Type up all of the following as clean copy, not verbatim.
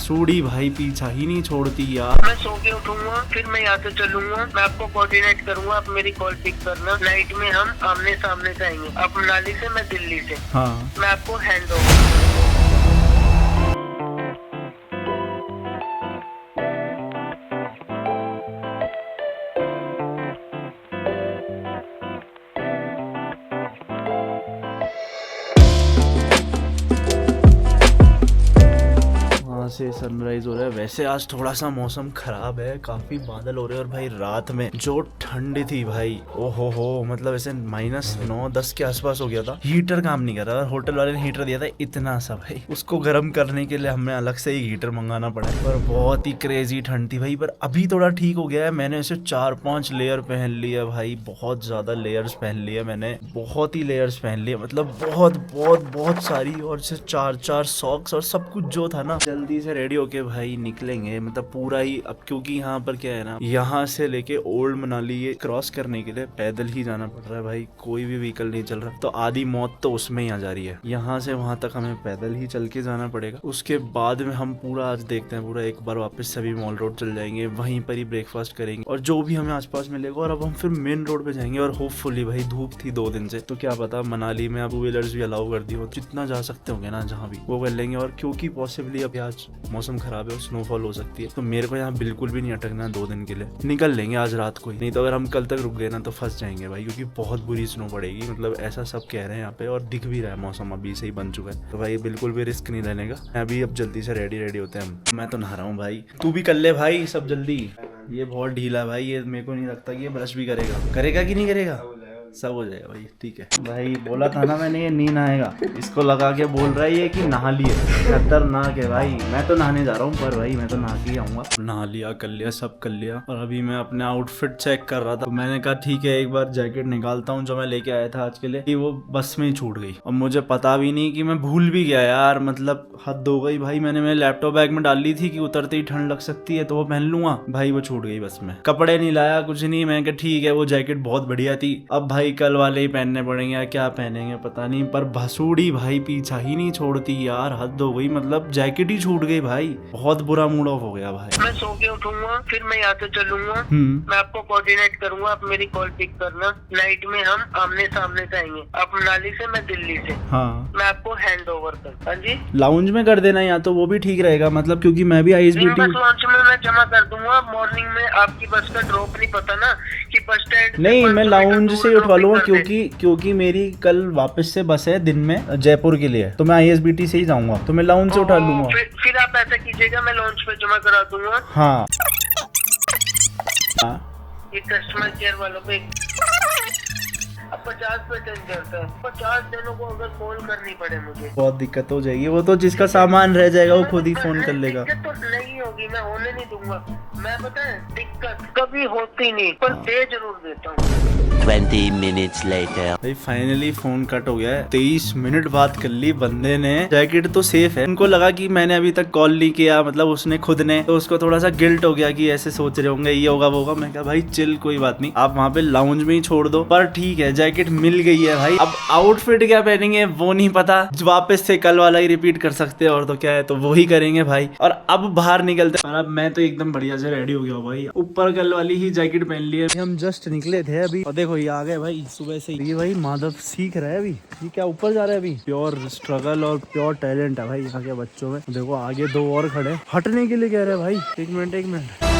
भसूड़ी भाई पीछा ही नहीं छोड़ती यार। मैं सो के उठूंगा, फिर मैं यहाँ से चलूंगा, मैं आपको कोऑर्डिनेट करूंगा, आप मेरी कॉल पिक करना। नाइट में हम आमने सामने से आएंगे, आप मनाली से, मैं दिल्ली से। हाँ मैं आपको हैंड ओवर। से सनराइज हो रहा है। वैसे आज थोड़ा सा मौसम खराब है, काफी बादल हो रहे हैं और भाई रात में जो ठंड थी भाई, ओहो हो, मतलब ऐसे -9-10 के आसपास हो गया था। हीटर काम नहीं कर रहा, होटल वाले ने हीटर दिया था इतना सा भाई, उसको गर्म करने के लिए हमें अलग से ही हीटर मंगाना पड़ा। पर बहुत ही क्रेजी ठंड थी भाई, पर अभी थोड़ा ठीक हो गया है। मैंने ऐसे 4-5 लेयर पहन लिया भाई, बहुत ज्यादा लेयर्स पहन लिए मैंने, बहुत ही लेयर्स पहन लिए, मतलब बहुत बहुत बहुत सारी, और 4-4 सॉक्स और सब कुछ जो था ना। जल्दी से रेडी होके भाई निकलेंगे, मतलब पूरा ही अब, क्योंकि यहाँ पर क्या है ना, यहाँ से लेके ओल्ड मनाली ये क्रॉस करने के लिए पैदल ही जाना पड़ रहा है भाई, कोई भी व्हीकल नहीं चल रहा। तो आधी मौत तो उसमें ही आ जा रही है। यहाँ से वहां तक हमें पैदल ही चल के जाना पड़ेगा। उसके बाद में हम पूरा आज देखते हैं, पूरा एक बार वापस सभी मॉल रोड चल जाएंगे, वहीं पर ही ब्रेकफास्ट करेंगे और जो भी हमें आसपास मिलेगा, और अब हम फिर मेन रोड पे जाएंगे। और होपफुली भाई धूप थी 2 दिन से, तो क्या पता मनाली में अब टू व्हीलर्स भी अलाउ कर दी हो, जितना जा सकते होंगे ना जहाँ भी वो कर लेंगे। और क्योंकि पॉसिबली अभी आज मौसम खराब है और स्नोफॉल हो सकती है, तो मेरे को यहाँ बिल्कुल भी नहीं अटकना 2 दिन के लिए। निकल लेंगे आज रात को ही, नहीं तो अगर हम कल तक रुक गए ना तो फंस जाएंगे भाई, क्योंकि बहुत बुरी स्नो पड़ेगी, मतलब ऐसा सब कह रहे हैं यहाँ पे, और दिख भी रहा है मौसम अभी से ही बन चुका है। तो भाई बिल्कुल भी रिस्क नहीं लेने का। अभी अब जल्दी से रेडी होते हैं हम। मैं तो नहा रहा हूँ भाई, तू भी कर ले भाई सब जल्दी। ये बहुत ढीला है भाई, ये मेरे को नहीं लगता कि ये ब्रश भी करेगा कि नहीं करेगा। सब हो जाएगा भाई, ठीक है भाई। बोला था ना मैंने, ये नहीं नहाएगा, इसको लगा के बोल रहा है ये कि नहा लिए। खतरनाक है भाई। मैं तो नहाने जा रहा हूँ, पर भाई मैं तो नहा के आऊंगा। नहा लिया, कर लिया, सब कर लिया, और अभी मैं अपने आउटफिट चेक कर रहा था। तो मैंने कहा ठीक है, एक बार जैकेट निकालता हूँ जो मैं लेके आया था आज के लिए, कि वो बस में ही छूट गई। और मुझे पता भी नहीं कि मैं भूल भी गया यार, मतलब हद हो गई भाई। मैंने मेरे लैपटॉप बैग में डाल ली थी कि उतरते ही ठंड लग सकती है तो वो पहन लूंगा, भाई वो छूट गई बस में। कपड़े नहीं लाया, कुछ नहीं। मैं कहा ठीक है, वो जैकेट बहुत बढ़िया थी, अब भाई कल वाले ही पहनने पड़ेंगे, या क्या पहनेंगे पता नहीं। पर भसूड़ी भाई पीछा ही नहीं छोड़ती यार, हद हो गई, मतलब जैकेट ही छूट गई भाई। बहुत बुरा मूड ऑफ हो गया भाई। मैं सो के उठूंगा, फिर मैं यहाँ से चलूंगा, मैं आपको कोऑर्डिनेट करूंगा, आप मेरी कॉल पिक करना। नाइट में हम आमने सामने से आएंगे, आप मनाली से, मैं दिल्ली से। हाँ, मैं आपको हैंड ओवर कर। हाँ जी, लाउंज में कर देना या तो वो भी ठीक रहेगा, मतलब क्योंकि मैं भी ISBT लॉन्च में मैं जमा कर दूंगा। मॉर्निंग में आपकी बस का ड्रॉप नहीं पता ना कि बस स्टैंड नहीं, मैं लाउंज से उठवा लूंगा, क्योंकि मेरी कल वापस से बस है दिन में जयपुर के लिए, तो मैं ISBT से ही जाऊंगा, तो मैं लाउंज से उठा लूंगा। फिर आप ऐसा कीजिएगा, मैं लॉन्च पे जमा करा दूंगा। हाँ, ये कस्टमर केयर वालों पे 50% चलता है। 50 जनों को अगर कॉल करनी पड़े मुझे, बहुत दिक्कत हो जाएगी। वो तो जिसका सामान रह जाएगा वो खुद ही फोन कर लेगा। दिक्कत तो नहीं होगी, मैं होने नहीं दूंगा। मैं पता है दिक्कत कभी होती नहीं, पर दे जरूर देता हूँ। 20 minutes later. भाई फाइनली फोन कट हो गया है। 23 मिनट बात कर ली बंदे ने। जैकेट तो सेफ है। उनको लगा कि मैंने अभी तक कॉल नहीं किया, मतलब उसने खुद ने, तो उसको थोड़ा सा गिल्ट हो गया कि ऐसे सोच रहे होंगे ये होगा वो होगा। मैं कहा भाई चिल, कोई बात नहीं, आप वहाँ पे लाउंज में ही छोड़ दो। पर ठीक है, जैकेट मिल गई है भाई। अब आउटफिट क्या पहनेंगे वो नहीं पता, वापस से कल वाला ही रिपीट कर सकते हैं, और तो क्या है, तो वो ही करेंगे भाई। और अब बाहर निकलते हैं, और अब मैं तो एकदम बढ़िया से रेडी हो गया भाई। ऊपर कल वाली ही जैकेट पहन ली है। हम जस्ट निकले थे अभी, और देखो ये आ गए भाई सुबह से। ये भाई माधव सीख रहा है अभी, ये क्या ऊपर जा रहा है अभी। प्योर स्ट्रगल और प्योर टैलेंट है भाई यहाँ के बच्चों में। देखो आगे 2 और खड़े, हटने के लिए कह रहे हैं भाई। एक मिनट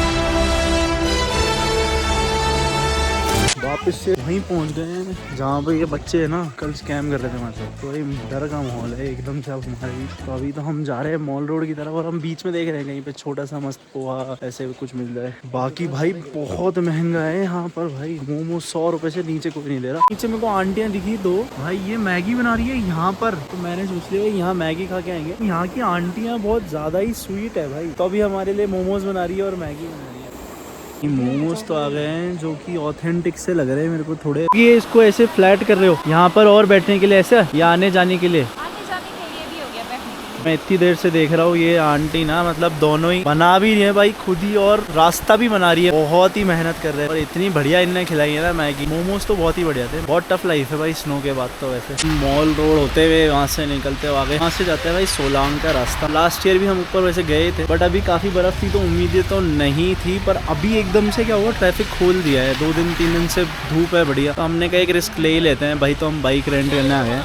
वापस से वहीं पहुंच गए हैं जहाँ पे ये बच्चे है ना कल स्कैम कर रहे थे हमारे साथ। तो ये डर का माहौल है एकदम से अब हमारे बीच। तो अभी तो हम जा रहे हैं मॉल रोड की तरफ, और हम बीच में देख रहे हैं कहीं पे छोटा सा मस्त पोहा ऐसे कुछ मिल जाए। बाकी भाई बहुत महंगा है यहाँ पर भाई। मोमो 100 रुपए से नीचे कोई नहीं दे रहा। नीचे मेरे को आंटियां दिखी 2 भाई, ये मैगी बना रही है यहाँ पर। तो मैंने सोच लिया यहाँ मैगी खा के आएंगे। यहाँ की आंटियां बहुत ज्यादा ही स्वीट है भाई, तो अभी हमारे लिए मोमोज बना रही है और मैगी बना रही है। मोमोज तो आ गए हैं जो कि ऑथेंटिक से लग रहे हैं मेरे को थोड़े। ये इसको ऐसे फ्लैट कर रहे हो यहाँ पर, और बैठने के लिए ऐसा, या आने जाने के लिए? आने जाने के लिए भी हो गया, बैठने के लिए। मैं इतनी देर से देख रहा हूँ ये आंटी ना मतलब दोनों ही बना भी रही है भाई खुद ही और रास्ता भी बना रही है। बहुत ही मेहनत कर रहे हैं और इतनी बढ़िया इनने खिलाई है ना मैगी। मोमोज तो बहुत ही बढ़िया थे। बहुत टफ लाइफ है भाई स्नो के बाद तो। वैसे मॉल रोड होते हुए वहाँ से निकलते हुए आगे वहाँ से जाते हैं भाई सोलांग का रास्ता। लास्ट ईयर भी हम ऊपर वैसे गए थे बट अभी काफी बर्फ थी तो उम्मीदें तो नहीं थी, पर अभी एकदम से क्या हुआ ट्रैफिक खोल दिया है। 2 दिन 3 दिन से धूप है बढ़िया, तो हमने कहा एक रिस्क ले ही लेते हैं भाई। तो हम बाइक रेंट करने आ गए,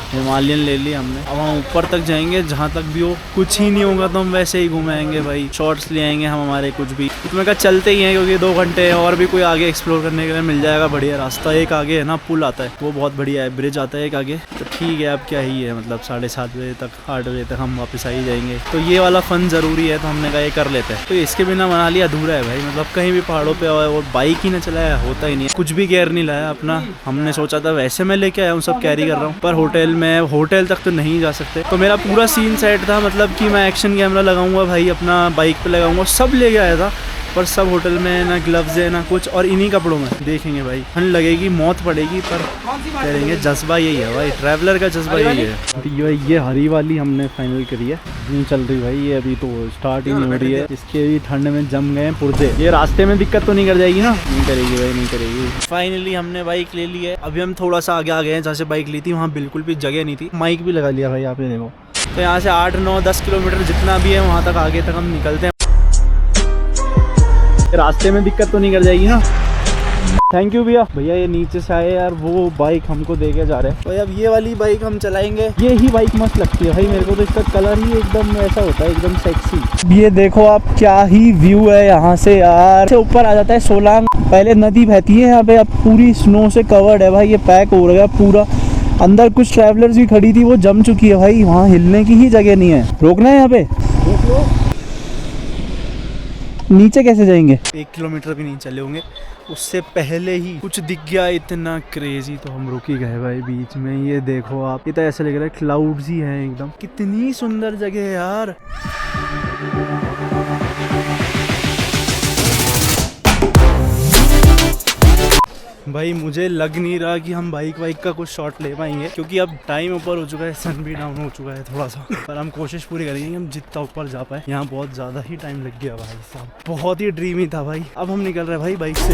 हिमालयन ले ली हमने। अब हम ऊपर तक जाएंगे जहाँ तक भी हो, कुछ ही नहीं होगा तो हम वैसे ही घुमाएंगे भाई। शॉर्ट्स ले आएंगे हम हमारे कुछ भी। इसमें का चलते ही हैं क्योंकि 2 घंटे और भी कोई आगे एक्सप्लोर करने के लिए मिल जाएगा बढ़िया रास्ता। एक आगे है ना पुल आता है वो बहुत बढ़िया है, ब्रिज आता है एक आगे, तो ठीक है। अब क्या ही है मतलब 7:30 बजे तक 8 बजे तक हम वापस आ ही जाएंगे। तो ये वाला फन ज़रूरी है तो हमने कहा ये कर लेते हैं। तो इसके बिना मनाली अधूरा है भाई। मतलब कहीं भी पहाड़ों पे आए और बाइक ही ना चलाया होता ही नहीं है। कुछ भी केयर नहीं लाया अपना। हमने सोचा था वैसे मैं लेके आया हूँ सब कैरी कर रहा हूँ, पर होटल तक तो नहीं जा सकते। तो मेरा पूरा सीन सेट था मतलब कि मैं एक्शन कैमरा लगाऊंगा भाई, अपना बाइक पे लगाऊंगा, सब लेके आया था। पर सब होटल में ना ग्लव्स है ना कुछ, और इन्हीं कपड़ों में देखेंगे भाई। ठंड लगेगी मौत पड़ेगी पर करेंगे। जज्बा यही है भाई, ट्रैवलर का जज्बा यही है। ये हरी वाली हमने फाइनल करी है, नहीं चल रही भाई ये अभी तो स्टार्ट ही नहीं हो रही है। इसके भी ठंड में जम गए पुर्जे। ये रास्ते में दिक्कत तो नहीं कर जाएगी ना? नहीं करेगी भाई, नहीं करेगी। फाइनली हमने बाइक ले ली है। अभी हम थोड़ा सा आगे आ गए हैं जहाँ से बाइक ली थी, वहाँ बिल्कुल भी जगह नहीं थी। माइक भी लगा लिया भाई आप ये देखो। तो यहाँ से 8, 9, 10 किलोमीटर जितना भी है वहाँ तक आगे तक हम निकलते हैं। रास्ते में दिक्कत तो नहीं कर जाएगी ना? थैंक यू भैया। भैया ये नीचे से आए यार, वो बाइक हमको दे के जा रहे हैं। तो अब ये वाली बाइक हम चलाएंगे। ये ही बाइक मस्त लगती है भाई मेरे को तो। इसका कलर ही एकदम ऐसा होता है, एकदम सेक्सी। ये देखो आप क्या ही व्यू है यहाँ से यार। से ऊपर आ जाता है सोलांग। पहले नदी बहती है यहाँ पे, अब पूरी स्नो से कवर्ड है भाई। ये पैक हो गया पूरा। अंदर कुछ ट्रैवलर्स भी खड़ी थी, वो जम चुकी है भाई। वहाँ हिलने की ही जगह नहीं है। रोकना है यहाँ पे? रोक लो। नीचे कैसे जाएंगे? 1 किलोमीटर भी नहीं चले होंगे, उससे पहले ही कुछ दिख गया इतना क्रेजी, तो हम रुक ही गए भाई बीच में। ये देखो आप, ये तो ऐसा लग रहा है क्लाउड्स ही हैं एकदम। कितनी सुंदर जगह है यार। भाई मुझे लग नहीं रहा कि हम बाइक का कुछ शॉट ले पाएंगे, क्योंकि अब टाइम ऊपर हो चुका है, सन भी डाउन हो चुका है थोड़ा सा। पर हम कोशिश पूरी करेंगे कि हम जितना ऊपर जा पाए। यहाँ बहुत ज़्यादा ही टाइम लग गया भाई साहब, बहुत ही ड्रीमी था भाई। अब हम निकल रहे हैं भाई बाइक से।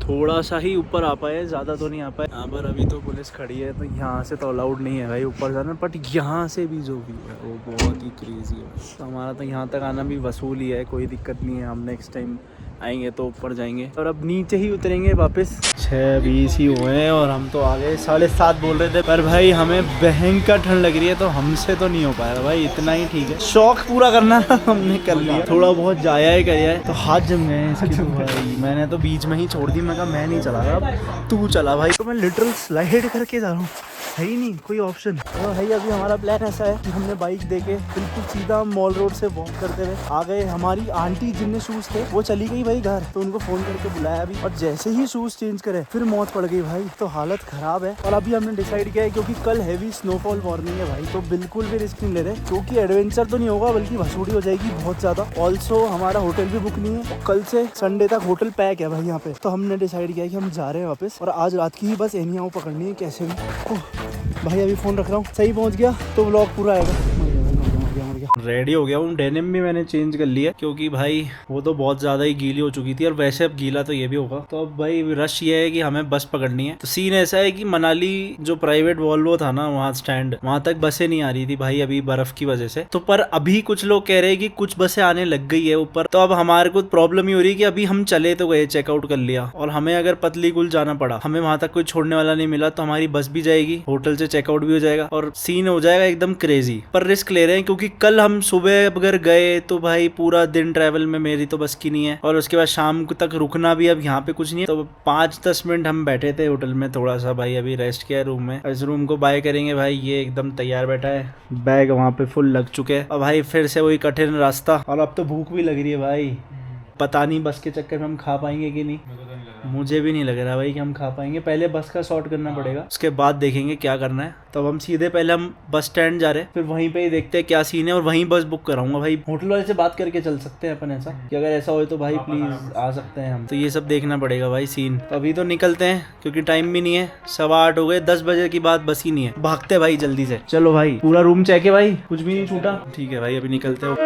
थोड़ा सा ही ऊपर आ पाए, ज़्यादा तो नहीं आ पाए। यहाँ पर अभी तो पुलिस खड़ी है तो यहाँ से तो अलाउड नहीं है भाई ऊपर जाना, बट यहाँ से भी जो भी है वो बहुत ही क्रेजी है। तो हमारा तो यहाँ तक आना भी वसूल ही है, कोई दिक्कत नहीं है। हम नेक्स्ट टाइम आएंगे तो ऊपर जाएंगे, और अब नीचे ही उतरेंगे वापस। 6:20 ही हुए हैं और हम तो आ गए। 7:30 बोल रहे थे, पर भाई हमें भयंकर ठंड लग रही है तो हमसे तो नहीं हो पाएगा भाई। इतना ही ठीक है, शौक पूरा करना हमने कर लिया। थोड़ा बहुत जाया ही करिया है तो हाथ जम गए हैं इसके। तो भाई मैंने तो बीच में ही छोड़ दी। मैं कहा मैं नहीं चला रहा, अब तू चला भाई। तो मैं लिटरल स्लाइड करके जा रहा हूँ, है ही नहीं कोई ऑप्शन। तो भाई अभी हमारा प्लान ऐसा है कि हमने बाइक देके बिल्कुल सीधा मॉल रोड से वॉक करते हुए आ गए। हमारी आंटी जिनने शूज थे वो चली गई भाई घर, तो उनको फोन करके बुलाया अभी, और जैसे ही शूज चेंज करे फिर मौत पड़ गई भाई। तो हालत खराब है। और अभी हमने डिसाइड किया है क्योंकि कल हैवी स्नोफॉल वार्निंग है भाई, तो बिल्कुल भी रिस्क नहीं ले रहे, क्योंकि एडवेंचर तो नहीं होगा बल्कि भसूड़ी हो जाएगी बहुत ज्यादा। ऑल्सो हमारा होटल भी बुक नहीं है, कल से संडे तक होटल पैक है भाई यहाँ पे। तो हमने डिसाइड किया कि हम जा रहे हैं वापस, और आज रात की ही बस एनियाओ पकड़नी है कैसे भी। भाई अभी फोन रख रहा हूँ, सही पहुँच गया तो व्लॉग पूरा आएगा। रेडी हो गया हूँ। डेनिम भी मैंने चेंज कर लिया क्योंकि भाई वो तो बहुत ज्यादा ही गीली हो चुकी थी, और वैसे अब गीला तो ये भी होगा। तो अब भाई रश ये है कि हमें बस पकड़नी है। तो सीन ऐसा है कि मनाली जो प्राइवेट वॉल्वो था ना वहाँ स्टैंड, वहां तक बसें नहीं आ रही थी भाई अभी बर्फ की वजह से। तो पर अभी कुछ लोग कह रहे हैं कि कुछ बसें आने लग गई है ऊपर। तो अब हमारे को प्रॉब्लम ही हो रही है कि अभी हम चले तो गए, चेकआउट कर लिया, और हमें अगर पतली कुल जाना पड़ा, हमें वहां तक कोई छोड़ने वाला नहीं मिला, तो हमारी बस भी जाएगी, होटल से चेकआउट भी हो जाएगा, और सीन हो जाएगा एकदम क्रेजी। पर रिस्क ले रहे हैं क्योंकि कल हम सुबह अगर गए तो भाई पूरा दिन ट्रैवल में मेरी तो बस की नहीं है, और उसके बाद शाम तक रुकना भी अब यहाँ पे कुछ नहीं है। तो 5-10 मिनट हम बैठे थे होटल में, थोड़ा सा भाई अभी रेस्ट किया रूम में। इस रूम को बाय करेंगे भाई, ये एकदम तैयार बैठा है, बैग वहाँ पे फुल लग चुके हैं। और भाई फिर से वही कठिन रास्ता, और अब तो भूख भी लग रही है भाई। पता नहीं बस के चक्कर में हम खा पाएंगे कि नहीं। मुझे भी नहीं लग रहा भाई कि हम खा पाएंगे। पहले बस का सॉर्ट करना पड़ेगा, उसके बाद देखेंगे क्या करना है। तब हम सीधे पहले हम बस स्टैंड जा रहे हैं, फिर वहीं पे ही देखते हैं क्या सीन है और वहीं बस बुक कराऊंगा भाई। होटल वाले से बात करके चल सकते हैं अपन, ऐसा कि अगर ऐसा हो तो भाई प्लीज आ सकते हैं हम। तो ये सब देखना पड़ेगा भाई सीन। तो अभी तो निकलते हैं क्योंकि टाइम भी नहीं है, 8:15 हो गए, 10 बजे की बात बस ही नहीं है। भागते भाई जल्दी से। चलो भाई पूरा रूम चेक है भाई, कुछ भी नहीं छूटा। ठीक है भाई अभी निकलते हो।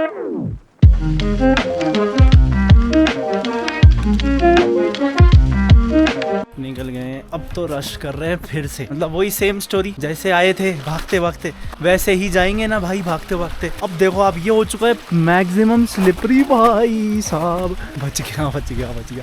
निकल गए। अब तो रश कर रहे हैं फिर से, मतलब वही सेम स्टोरी, जैसे आए थे भागते भागते वैसे ही जाएंगे ना भाई, भागते भागते। अब देखो अब ये हो चुका है मैक्सिमम स्लिपरी भाई साहब। बच गया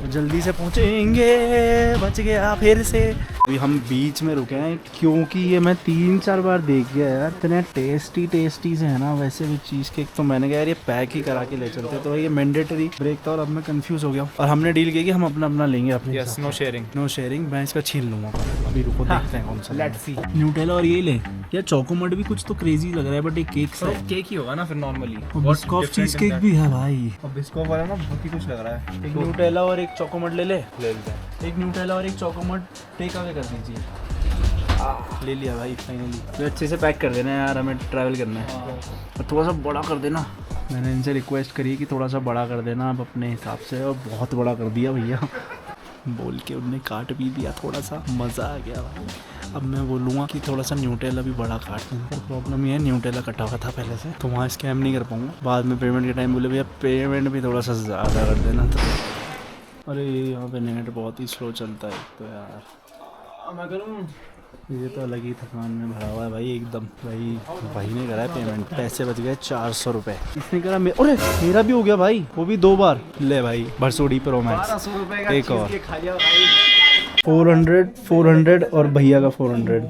जल्दी से पहुंचेंगे, बच गया फिर से। अभी हम बीच में रुके हैं क्योंकि ये मैं 3-4 बार देख गया यार, इतने टेस्टी से है ना वैसे भी चीज केक। तो मैंने कहा यार ये पैक ही करा के ले चलते, तो ये मैंडेटरी ब्रेक था और अब मैं कंफ्यूज हो गया। और हमने डील किया कि हम अपना लेंगे अपने। Yes, no sharing. मैं इसका छीन लूंगा। अभी रुको देखते हैं कौन सा। Let's see. न्यूटेला और ये ले यार, चोकोमट भी कुछ तो क्रेजी लग रहा है बट ये केक सा केक ही होगा ना फिर नॉर्मली। बिस्कॉफ चीज केक भी है भाई। और बिस्कॉफ वाला ना बहुत ही कुछ लग रहा है। एक न्यूटेला और एक चोकोमट ले लेते हैं। एक न्यूटेला और एक चोकोमट टेक आवे कर दीजिए। ले लिया भाई फाइनली। तो अच्छे से पैक कर देना यार, हमें ट्रैवल करना है। और थोड़ा सा बड़ा कर देना, मैंने इनसे रिक्वेस्ट करी कि थोड़ा सा बड़ा कर देना आप अपने हिसाब से, और बहुत बड़ा कर दिया भैया। बोल के उनने काट भी दिया, थोड़ा सा मज़ा आ गया भाई। अब मैं बोलूँगा कि थोड़ा सा न्यूटेला भी बड़ा काट दें। प्रॉब्लम ये है न्यूटेला कटा हुआ था पहले से, तो वहाँ स्कैम नहीं कर पाऊँगा। बाद में पेमेंट के टाइम बोले भैया पेमेंट भी थोड़ा सा ज़्यादा कर देना। तो अरे यहाँ पे नेट बहुत ही स्लो चलता है तो यार मैं करूँ। ये तो अलग ही थकान में भरा हुआ है भाई एकदम। भाई ने करा है पेमेंट, पैसे बच गए 400 रुपये। इसने करा अरे मेरा भी हो गया भाई, वो भी 2 बार। ले भाई भरसूड़ी प्रो मैक्स एक और 400 और भैया का 400।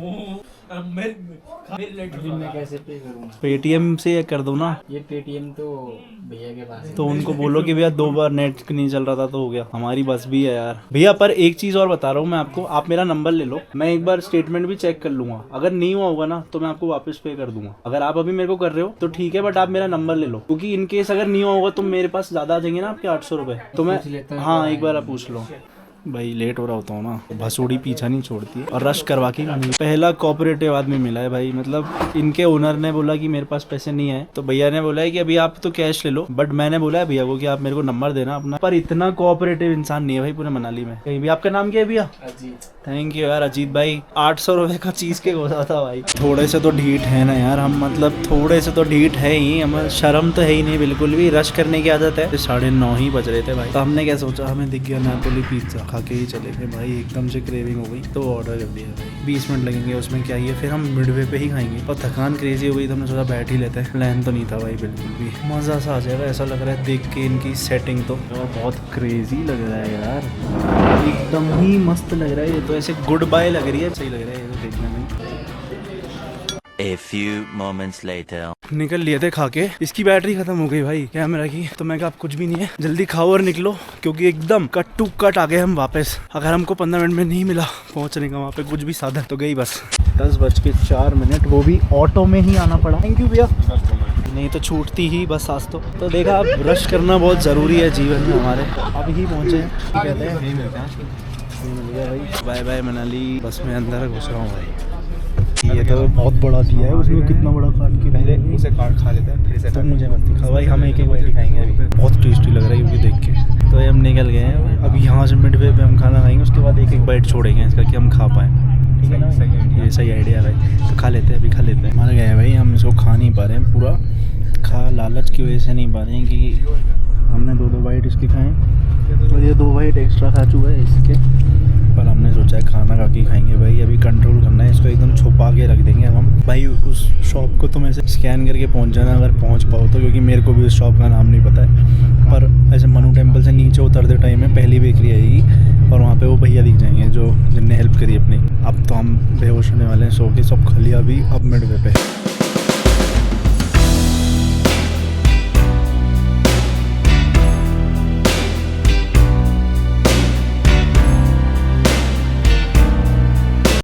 मैं कैसे पे करूँ? पेटीएम से कर दो ना। ये पेटीएम तो भैया के पास है। तो उनको बोलो कि भैया 2 बार नेट नहीं चल रहा था तो हो गया। हमारी बस भी है यार भैया। पर एक चीज और बता रहा हूँ मैं आपको, आप मेरा नंबर ले लो, मैं एक बार स्टेटमेंट भी चेक कर लूंगा। अगर नहीं हुआ होगा ना तो मैं आपको वापस पे कर दूंगा। अगर आप अभी मेरे को कर रहे हो तो ठीक है, बट आप मेरा नंबर ले लो, क्योंकि इनकेस अगर नहीं हुआ होगा तो मेरे पास ज्यादा आ जाएंगे ना आपके 800 रुपये। तो मैं हाँ एक बार आप पूछ लो भाई। लेट हो रहा होता हूँ ना, भसूड़ी पीछा नहीं छोड़ती है। और रश करवा के पहला कोऑपरेटिव आदमी मिला है भाई। मतलब इनके ओनर ने बोला कि मेरे पास पैसे नहीं है, तो भैया ने बोला है कि अभी आप तो कैश ले लो, बट मैंने बोला है भैया को कि आप मेरे को नंबर देना अपना। पर इतना कोऑपरेटिव इंसान नहीं है भाई पूरे मनाली में कहीं भी। आपका नाम क्या है भैया? अजीत। थैंक यू यार अजीत भाई। 800 रुपये का चीज के होता था भाई। थोड़े से तो ढीठ है ना यार हम, मतलब थोड़े से तो ढीठ है ही, हमें शर्म तो है ही नहीं बिल्कुल भी। रश करने की आदत है। 9:30 ही बज रहे थे भाई, तो हमने क्या सोचा, हमें दिख गया नापोली पिज्जा, खा के ही चले गए भाई। एकदम से क्रेविंग हो गई तो ऑर्डर कर दिया भाई। 20 मिनट लगेंगे उसमें क्या ही है, फिर हम मिडवे पे ही खाएंगे। और थकान क्रेजी हो गई तो हमने सोचा बैठ ही लेते हैं। प्लान तो नहीं था भाई बिल्कुल भी। मज़ा सा आ जाएगा ऐसा लग रहा है देख के इनकी सेटिंग। तो बहुत क्रेजी लग रहा है यार, एकदम ही मस्त लग रहा है। ये तो ऐसे गुड बाय लग रही है, सही लग रहा है ये तो देखने में। A few moments later. निकल लिए थे खा के, इसकी बैटरी खत्म हो गई भाई कैमरा की। तो मैं कहा अब कुछ भी नहीं है, जल्दी खाओ और निकलो, क्योंकि एकदम कट टू कट आ गए हम वापस। अगर हमको 15 मिनट में नहीं मिला पहुंचने का वहाँ पे कुछ भी साधन, तो गई बस। 10:04, वो भी ऑटो में ही आना पड़ा। थैंक यू भैया, नहीं तो छूटती ही बस आज तो देखा अब रश करना बहुत ज़रूरी है जीवन में हमारे। अब ही पहुँचे कहते हैं मिल गया भाई। Bye bye Manali. बस में अंदर घुस रहा हूँ भाई। ये तो बहुत बड़ा दिया है, उसमें कितना बड़ा काट के पहले उसे काट खा लेते हैं फिर से। तो मुझे मत दिखा भाई, हम एक बाइट खाएंगे अभी। बहुत टेस्टी लग रहा है क्योंकि देख के। तो हम निकल गए हैं अब यहाँ से मिडवे पे हम खाना खाएंगे, उसके बाद एक बाइट छोड़ेंगे इसका कि हम खा पाएँ। ठीक है ना, ये सही आइडिया है भाई। तो खा लेते हैं अभी, खा लेते हैं। मर गए भाई हम, इसको खा नहीं पा रहे हैं पूरा। लालच की वजह से नहीं पा रहे हैं कि हमने 2 बाइट इसकी खाएँ और ये 2 बाइट एक्स्ट्रा खा चुका है इसके। पर हमने सोचा है खाना खा के खाएंगे भाई। अभी कंट्रोल करना है इसको, एकदम छुपा के रख देंगे अब हम भाई। उस शॉप को तुम ऐसे स्कैन करके पहुंच जाना अगर पहुंच पाओ तो, क्योंकि मेरे को भी उस शॉप का नाम नहीं पता है। पर ऐसे मनु टेम्पल से नीचे उतरते टाइम में पहली बेकरी आएगी और वहाँ पे वो भैया दिख जाएंगे जो जिनने हेल्प करी अपनी। अब तो हम बेहोश होने वाले हैं, सो के सब खा लिया अभी। अब मिडवे पे